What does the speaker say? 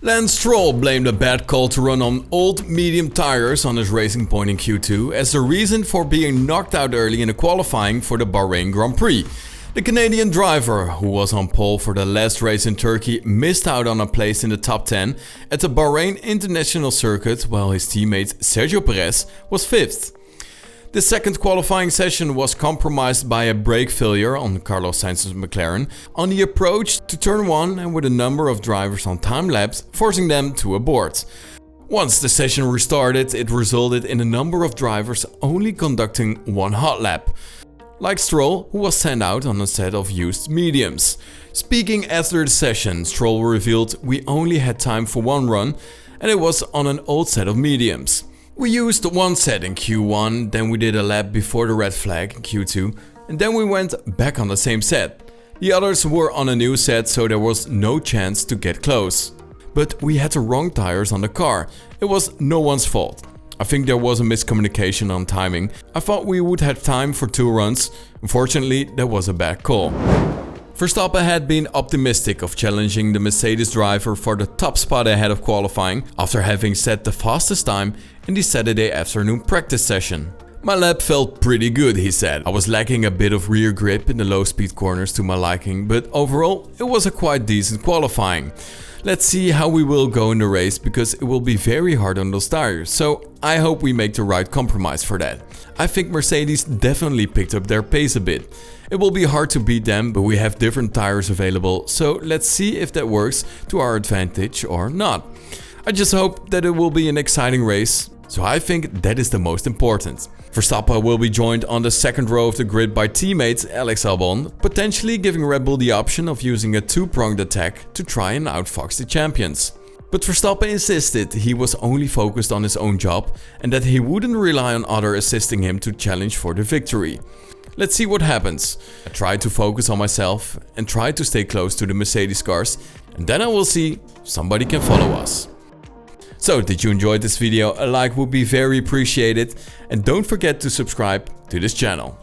Lance Stroll blamed a bad call to run on old medium tires on his Racing Point in Q2 as the reason for being knocked out early in the qualifying for the Bahrain Grand Prix. The Canadian driver, who was on pole for the last race in Turkey, missed out on a place in the top 10 at the Bahrain International Circuit, while his teammate Sergio Perez was 5th. The second qualifying session was compromised by a brake failure on Carlos Sainz's McLaren on the approach to turn 1 and with a number of drivers on time-lapse, forcing them to abort. Once the session restarted, it resulted in a number of drivers only conducting one hot lap, like Stroll, who was sent out on a set of used mediums. Speaking after the session, Stroll revealed, "We only had time for one run and it was on an old set of mediums. We used one set in Q1, then we did a lap before the red flag in Q2 and then we went back on the same set. The others were on a new set, so there was no chance to get close. But we had the wrong tires on the car. It was no one's fault. I think there was a miscommunication on timing. I thought we would have time for 2 runs. Unfortunately, that was a bad call." Verstappen had been optimistic of challenging the Mercedes driver for the top spot ahead of qualifying after having set the fastest time in the Saturday afternoon practice session. "My lap felt pretty good," he said. "I was lacking a bit of rear grip in the low speed corners to my liking, but overall it was a quite decent qualifying. Let's see how we will go in the race because it will be very hard on those tires, so I hope we make the right compromise for that. I think Mercedes definitely picked up their pace a bit. It will be hard to beat them, but we have different tires available, so let's see if that works to our advantage or not. I just hope that it will be an exciting race, so I think that is the most important." Verstappen will be joined on the second row of the grid by teammate Alex Albon, potentially giving Red Bull the option of using a two-pronged attack to try and outfox the champions. But Verstappen insisted he was only focused on his own job and that he wouldn't rely on others assisting him to challenge for the victory. Let's see what happens. I tried to focus on myself and try to stay close to the Mercedes cars, and then I will see if somebody can follow us. So, did you enjoy this video? A like would be very appreciated, and don't forget to subscribe to this channel.